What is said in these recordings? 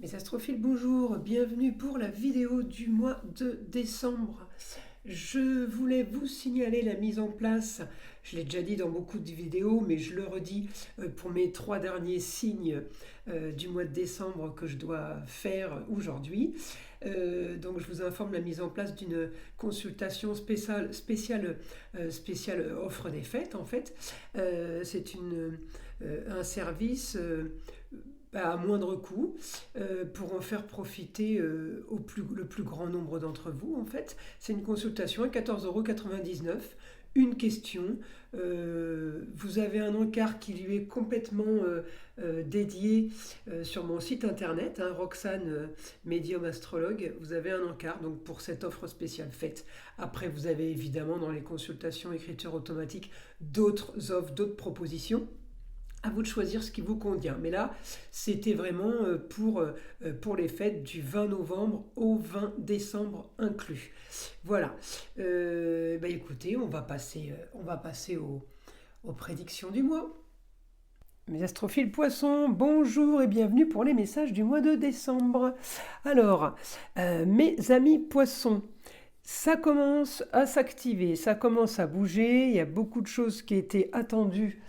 Mes astrophiles, bonjour, bienvenue pour la vidéo du mois de décembre. Je voulais vous signaler la mise en place, je l'ai déjà dit dans beaucoup de vidéos, mais je le redis pour mes 3 derniers signes du mois de décembre que je dois faire aujourd'hui. Donc je vous informe la mise en place d'une consultation spéciale offre des fêtes en fait. C'est un service à moindre coût pour en faire profiter le plus grand nombre d'entre vous en fait. C'est une consultation à 14,99 €, une question. Vous avez un encart qui lui est complètement dédié sur mon site internet, hein, Roxane Médium Astrologue. Vous avez un encart donc pour cette offre spéciale faite. Après, vous avez évidemment dans les consultations écriture automatique d'autres offres, d'autres propositions. À vous de choisir ce qui vous convient. Mais là, c'était vraiment pour les fêtes du 20 novembre au 20 décembre inclus. Voilà. Écoutez, on va passer aux prédictions du mois. Mes astrophiles poissons, bonjour et bienvenue pour les messages du mois de décembre. Alors, mes amis poissons, ça commence à s'activer, ça commence à bouger, il y a beaucoup de choses qui étaient attendues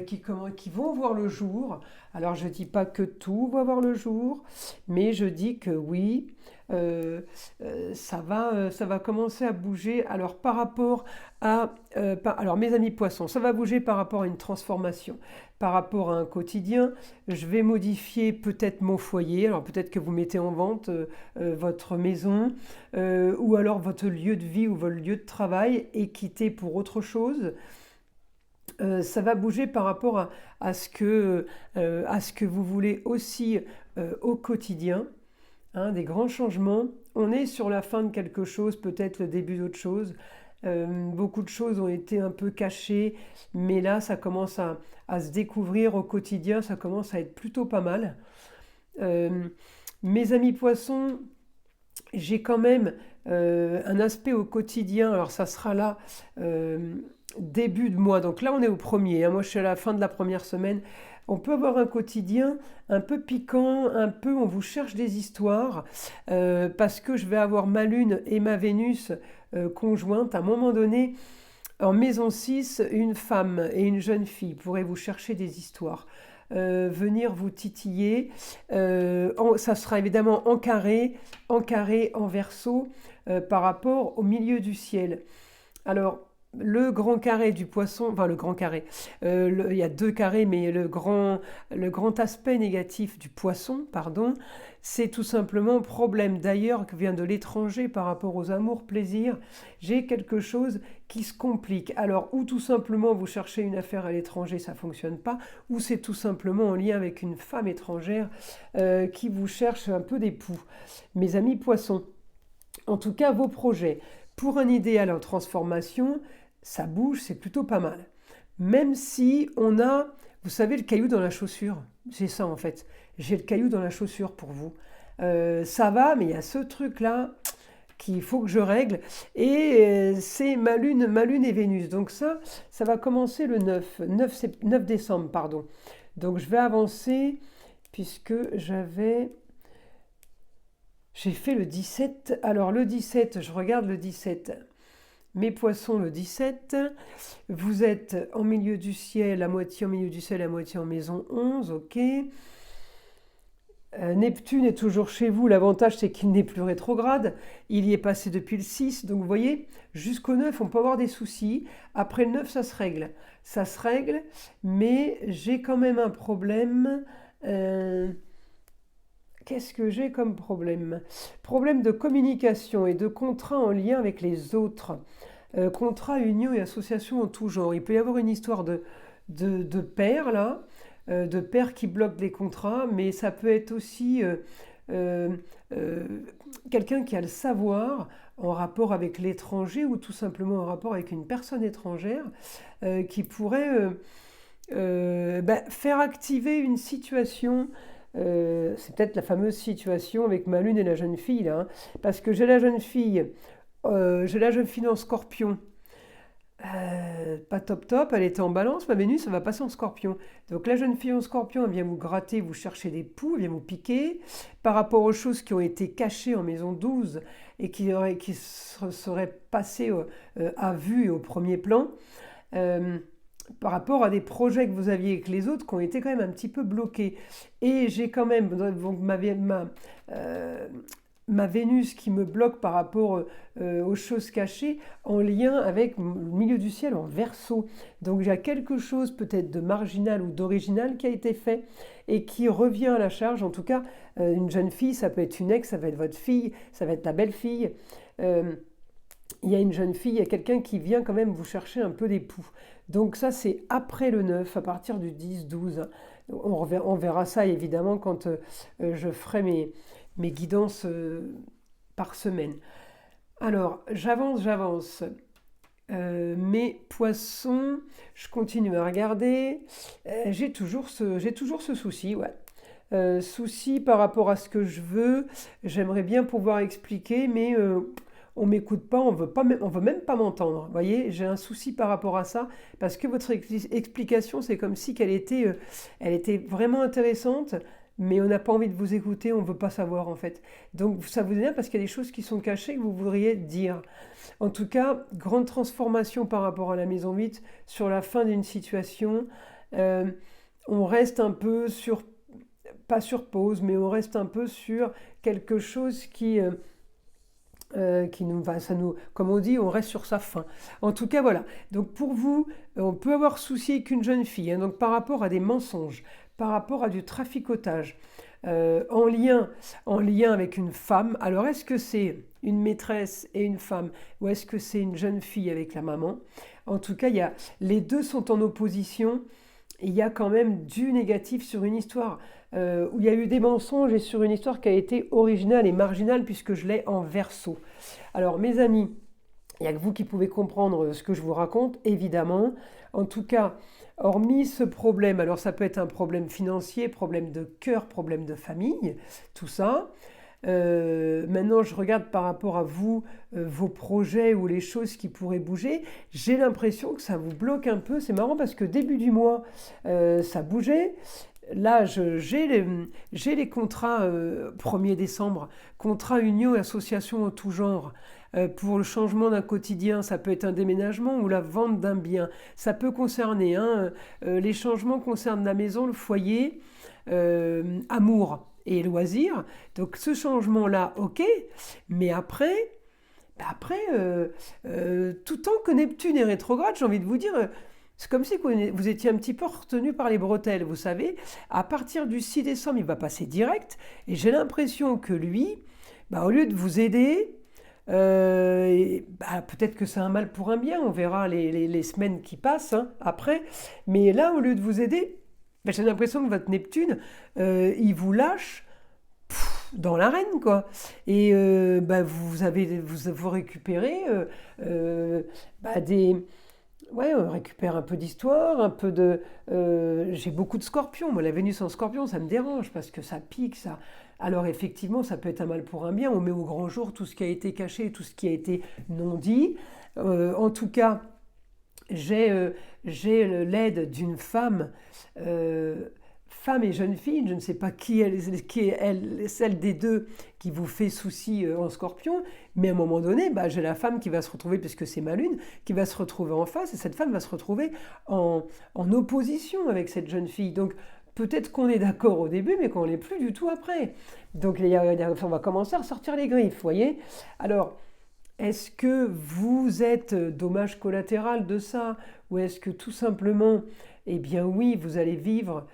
qui vont voir le jour. Alors je ne dis pas que tout va voir le jour, mais je dis que oui, ça va commencer à bouger. Alors par rapport alors mes amis poissons, ça va bouger par rapport à une transformation, par rapport à un quotidien. Je vais modifier peut-être mon foyer, alors peut-être que vous mettez en vente votre maison ou alors votre lieu de vie ou votre lieu de travail et quitter pour autre chose. Ça va bouger par rapport à ce que vous voulez aussi au quotidien, hein, des grands changements. On est sur la fin de quelque chose, peut-être le début d'autre chose. Beaucoup de choses ont été un peu cachées, mais là ça commence à se découvrir au quotidien, ça commence à être plutôt pas mal. Mes amis poissons, j'ai quand même un aspect au quotidien, alors ça sera là début de mois, donc là on est au premier, hein. Moi je suis à la fin de la première semaine. On peut avoir un quotidien un peu piquant, un peu on vous cherche des histoires, parce que je vais avoir ma lune et ma Vénus conjointes. À un moment donné, en maison 6, une femme et une jeune fille pourraient vous chercher des histoires. Venir vous titiller. Ça sera évidemment en carré, en verso, par rapport au milieu du ciel. Alors, le grand carré du poisson, enfin le grand carré, il y a deux carrés, mais le grand aspect négatif du poisson, pardon, c'est tout simplement problème d'ailleurs qui vient de l'étranger par rapport aux amours, plaisirs. J'ai quelque chose qui se complique. Alors, ou tout simplement vous cherchez une affaire à l'étranger, ça ne fonctionne pas, ou c'est tout simplement en lien avec une femme étrangère qui vous cherche un peu d'époux. Mes amis poissons, en tout cas vos projets. Pour un idéal en transformation, ça bouge, c'est plutôt pas mal. Même si on a, vous savez, le caillou dans la chaussure. C'est ça en fait. J'ai le caillou dans la chaussure pour vous. Ça va, mais il y a ce truc-là qu'il faut que je règle. Et c'est ma lune et Vénus. Donc ça va commencer le 9 décembre, pardon. Donc je vais avancer puisque j'ai fait le 17. Alors le 17, je regarde le 17. Mes poissons, le 17. Vous êtes en milieu du ciel, à moitié en milieu du ciel, à moitié en maison 11, ok. Neptune est toujours chez vous. L'avantage, c'est qu'il n'est plus rétrograde. Il y est passé depuis le 6. Donc vous voyez, jusqu'au 9, on peut avoir des soucis. Après le 9, ça se règle. Ça se règle, mais j'ai quand même un problème. Qu'est-ce que j'ai comme problème? Problème de communication et de contrat en lien avec les autres. Contrat, union et association en tout genre. Il peut y avoir une histoire de père, là, de père qui bloque des contrats, mais ça peut être aussi euh, euh, quelqu'un qui a le savoir en rapport avec l'étranger ou tout simplement en rapport avec une personne étrangère qui pourrait faire activer une situation. C'est peut-être la fameuse situation avec ma lune et la jeune fille là, hein, parce que j'ai la jeune fille en Scorpion Pas top top, elle était en balance, ma Vénus, elle va passer en scorpion. Donc la jeune fille en scorpion, elle vient vous gratter, vous chercher des poux, elle vient vous piquer. Par rapport aux choses qui ont été cachées en maison 12 et qui seraient passées à vue et au premier plan, euh, par rapport à des projets que vous aviez avec les autres qui ont été quand même un petit peu bloqués. Et j'ai quand même donc, euh, ma Vénus qui me bloque par rapport aux choses cachées en lien avec le milieu du ciel en Verseau. Donc il y a quelque chose peut-être de marginal ou d'original qui a été fait et qui revient à la charge. En tout cas, une jeune fille, ça peut être une ex, ça va être votre fille, ça va être ta belle-fille. Euh, il y a une jeune fille, il y a quelqu'un qui vient quand même vous chercher un peu des poux. Donc ça, c'est après le 9, à partir du 10-12. On verra ça évidemment quand je ferai mes guidances par semaine. Alors, j'avance. Mes poissons, je continue à regarder. J'ai toujours ce souci, ouais. Souci par rapport à ce que je veux. J'aimerais bien pouvoir expliquer, mais on m'écoute pas, on veut même pas m'entendre. Vous voyez, j'ai un souci par rapport à ça parce que votre explication, c'est comme si elle était vraiment intéressante, mais on n'a pas envie de vous écouter, on veut pas savoir en fait. Donc ça vous énerve parce qu'il y a des choses qui sont cachées que vous voudriez dire. En tout cas, grande transformation par rapport à la maison 8 sur la fin d'une situation. Euh, on reste un peu sur, pas sur pause, mais on reste un peu sur quelque chose qui nous va, ça nous, comme on dit, on reste sur sa faim. En tout cas, voilà. Donc pour vous, on peut avoir souci qu'une jeune fille, hein, donc par rapport à des mensonges, par rapport à du traficotage, en lien avec une femme. Alors est-ce que c'est une maîtresse et une femme, ou est-ce que c'est une jeune fille avec la maman? En tout cas, les deux sont en opposition. Il y a quand même du négatif sur une histoire où il y a eu des mensonges et sur une histoire qui a été originale et marginale puisque je l'ai en verso. Alors mes amis, il n'y a que vous qui pouvez comprendre ce que je vous raconte, évidemment. En tout cas, hormis ce problème, alors ça peut être un problème financier, problème de cœur, problème de famille, tout ça. Maintenant, je regarde par rapport à vous, vos projets ou les choses qui pourraient bouger. J'ai l'impression que ça vous bloque un peu. C'est marrant parce que début du mois, ça bougeait. Là, j'ai les contrats 1er décembre, contrats union et association en tout genre. Pour le changement d'un quotidien, ça peut être un déménagement ou la vente d'un bien. Ça peut concerner, hein, les changements concernent la maison, le foyer, amour et loisirs. Donc ce changement-là, ok, mais après, tout temps que Neptune est rétrograde, j'ai envie de vous dire, c'est comme si vous étiez un petit peu retenu par les bretelles, vous savez. À partir du 6 décembre, il va passer direct, et j'ai l'impression que lui, au lieu de vous aider, peut-être que c'est un mal pour un bien, on verra les semaines qui passent hein, après, mais là, au lieu de vous aider, j'ai l'impression que votre Neptune, il vous lâche dans l'arène, quoi. Et vous récupérez des... Ouais, on récupère un peu d'histoire, un peu de... j'ai beaucoup de scorpions. Moi, la Vénus en scorpion, ça me dérange parce que ça pique, ça... Alors effectivement, ça peut être un mal pour un bien. On met au grand jour tout ce qui a été caché, tout ce qui a été non dit. En tout cas, j'ai l'aide d'une femme, femme et jeune fille, je ne sais pas qui est elle, celle des deux qui vous fait souci en scorpion, mais à un moment donné, j'ai la femme qui va se retrouver, puisque c'est ma lune, qui va se retrouver en face, et cette femme va se retrouver en opposition avec cette jeune fille. Donc peut-être qu'on est d'accord au début, mais qu'on ne l'est plus du tout après. Donc on va commencer à ressortir les griffes, vous voyez. Alors, est-ce que vous êtes dommage collatéral de ça? Ou est-ce que tout simplement, eh bien oui, vous allez vivre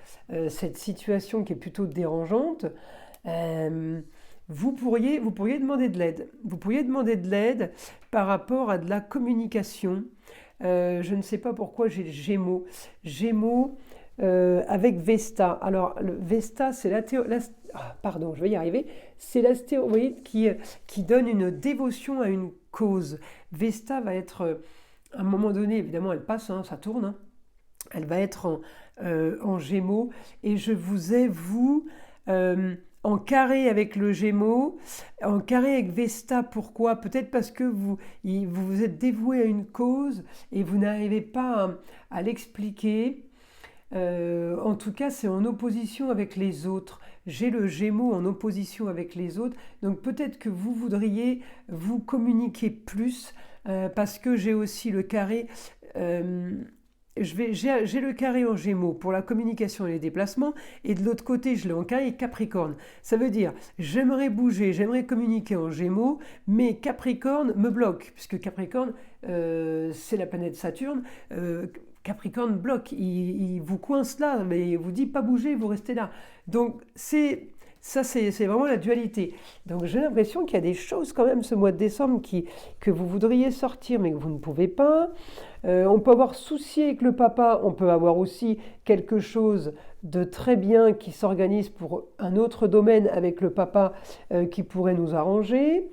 cette situation qui est plutôt dérangeante? Vous pourriez demander de l'aide. Vous pourriez demander de l'aide par rapport à de la communication. Je ne sais pas pourquoi j'ai Gémeaux. Gémeaux avec Vesta. Alors, le Vesta, c'est pardon, je vais y arriver. C'est l'astéroïde qui donne une dévotion à une cause. Vesta va être, à un moment donné, évidemment, elle passe, hein, ça tourne. Hein. Elle va être en Gémeaux. Et je vous ai, vous, en carré avec le Gémeaux, en carré avec Vesta. Pourquoi? Peut-être parce que vous vous êtes dévoué à une cause et vous n'arrivez pas à l'expliquer. En tout cas, c'est en opposition avec les autres. J'ai le Gémeaux en opposition avec les autres. Donc peut-être que vous voudriez vous communiquer plus parce que j'ai aussi le carré. J'ai le carré en Gémeaux pour la communication et les déplacements, et de l'autre côté, je l'ai en carré Capricorne. Ça veut dire, j'aimerais bouger, j'aimerais communiquer en Gémeaux, mais Capricorne me bloque, puisque Capricorne, c'est la planète Saturne. Capricorne bloque, il vous coince là, mais il vous dit pas bouger, vous restez là. Donc c'est vraiment la dualité. Donc j'ai l'impression qu'il y a des choses quand même ce mois de décembre que vous voudriez sortir, mais que vous ne pouvez pas. On peut avoir souci avec le papa, on peut avoir aussi quelque chose de très bien qui s'organise pour un autre domaine avec le papa qui pourrait nous arranger.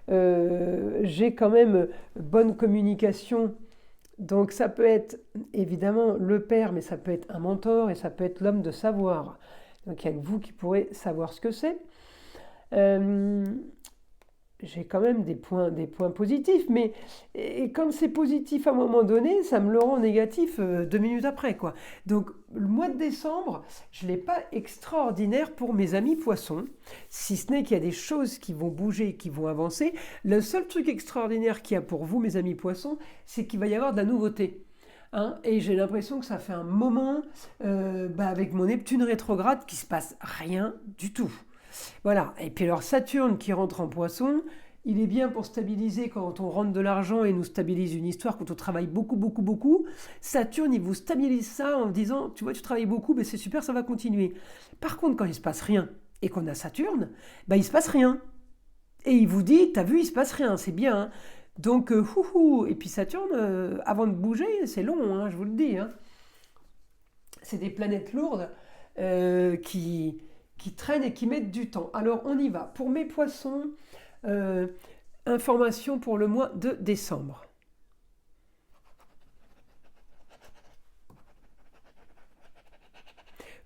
J'ai quand même bonne communication. Donc ça peut être évidemment le père, mais ça peut être un mentor et ça peut être l'homme de savoir. Donc il n'y a que vous qui pourrez savoir ce que c'est. J'ai quand même des points positifs, mais et quand c'est positif à un moment donné, ça me le rend négatif 2 minutes après, quoi. Donc le mois de décembre, je ne l'ai pas extraordinaire pour mes amis poissons, si ce n'est qu'il y a des choses qui vont bouger, qui vont avancer. Le seul truc extraordinaire qu'il y a pour vous, mes amis poissons, c'est qu'il va y avoir de la nouveauté. Hein, et j'ai l'impression que ça fait un moment, avec mon Neptune rétrograde, qu'il ne se passe rien du tout. Voilà. Et puis alors Saturne qui rentre en Poisson, il est bien pour stabiliser quand on rentre de l'argent et nous stabilise une histoire, quand on travaille beaucoup, beaucoup, beaucoup. Saturne, il vous stabilise ça en disant, tu vois, tu travailles beaucoup, mais c'est super, ça va continuer. Par contre, quand il ne se passe rien et qu'on a Saturne, il ne se passe rien. Et il vous dit, t'as vu, il ne se passe rien, c'est bien. Hein. Donc, et puis Saturne, avant de bouger, c'est long, hein, je vous le dis. Hein. C'est des planètes lourdes qui traînent et qui mettent du temps. Alors, on y va. Pour mes poissons, information pour le mois de décembre.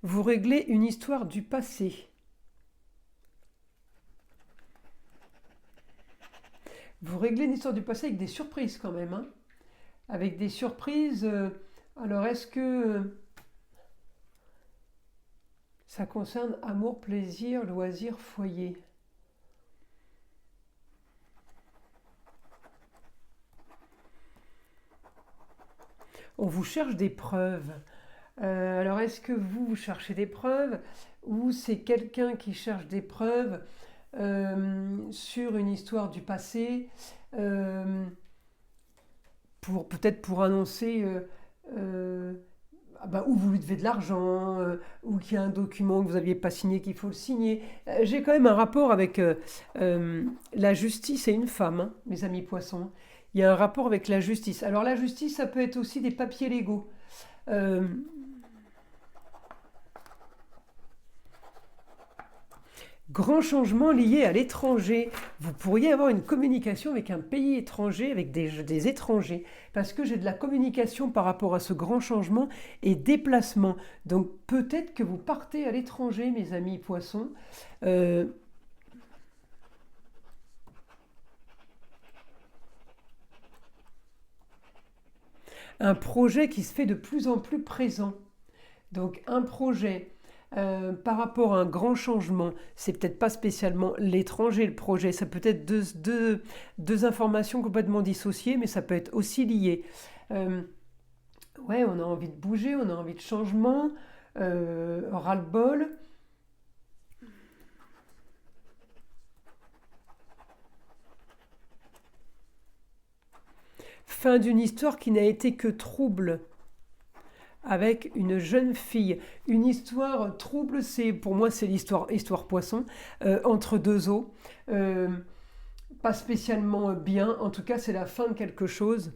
Vous réglez une histoire du passé. Vous réglez une histoire du passé avec des surprises quand même. Hein. Avec des surprises. Alors, est-ce que ça concerne amour, plaisir, loisir, foyer? On vous cherche des preuves. Alors, est-ce que vous cherchez des preuves ou c'est quelqu'un qui cherche des preuves sur une histoire du passé peut-être pour annoncer où vous lui devez de l'argent ou qu'il y a un document que vous n'aviez pas signé qu'il faut le signer. J'ai quand même un rapport avec la justice et une femme, hein, mes amis poissons. Il y a un rapport avec la justice. Alors la justice, ça peut être aussi des papiers légaux. Grand changement lié à l'étranger. Vous pourriez avoir une communication avec un pays étranger, avec des étrangers, parce que j'ai de la communication par rapport à ce grand changement et déplacement. Donc peut-être que vous partez à l'étranger, mes amis poissons. Un projet qui se fait de plus en plus présent. Donc un projet par rapport à un grand changement, c'est peut-être pas spécialement l'étranger le projet, ça peut être deux informations complètement dissociées, mais ça peut être aussi lié. Ouais, on a envie de bouger, on a envie de changement, ras-le-bol. Fin d'une histoire qui n'a été que trouble avec une jeune fille. Une histoire trouble, pour moi c'est histoire poisson, entre deux eaux. Pas spécialement bien, en tout cas c'est la fin de quelque chose.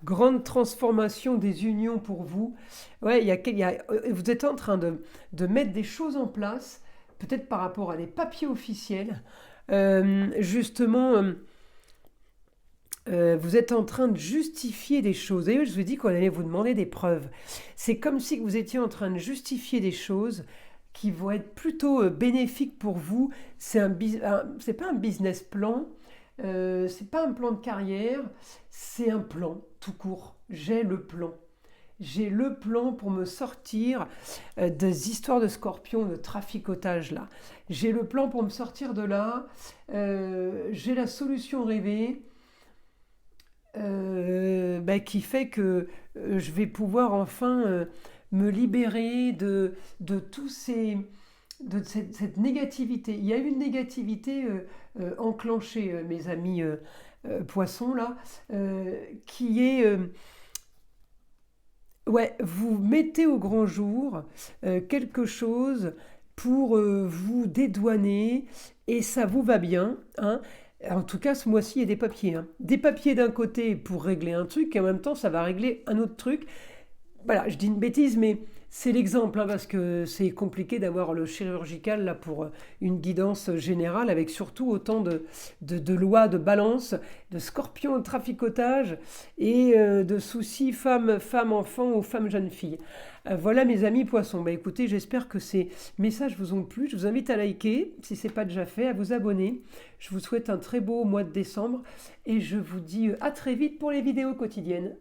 Grande transformation des unions pour vous. Ouais, vous êtes en train de mettre des choses en place, peut-être par rapport à des papiers officiels. Justement, Vous êtes en train de justifier des choses. D'ailleurs, je vous ai dit qu'on allait vous demander des preuves. C'est comme si vous étiez en train de justifier des choses qui vont être plutôt bénéfiques pour vous. C'est pas un business plan, c'est pas un plan de carrière, c'est un plan tout court. J'ai le plan. J'ai le plan pour me sortir des histoires de scorpions, de traficotage là. J'ai le plan pour me sortir de là. J'ai la solution rêvée qui fait que je vais pouvoir enfin me libérer de tous ces, de cette négativité. Il y a une négativité enclenchée, mes amis poissons là, qui est ouais, vous mettez au grand jour quelque chose pour vous dédouaner et ça vous va bien, hein. En tout cas, ce mois-ci, il y a des papiers, hein. Des papiers d'un côté pour régler un truc et en même temps, ça va régler un autre truc. Voilà, je dis une bêtise, mais c'est l'exemple, hein, parce que c'est compliqué d'avoir le chirurgical là pour une guidance générale avec surtout autant de lois, de balance, de scorpions, de traficotage et de soucis femmes-enfants ou femmes-jeunes filles. Voilà mes amis poissons. Bah, écoutez, j'espère que ces messages vous ont plu. Je vous invite à liker si ce n'est pas déjà fait, à vous abonner. Je vous souhaite un très beau mois de décembre et je vous dis à très vite pour les vidéos quotidiennes.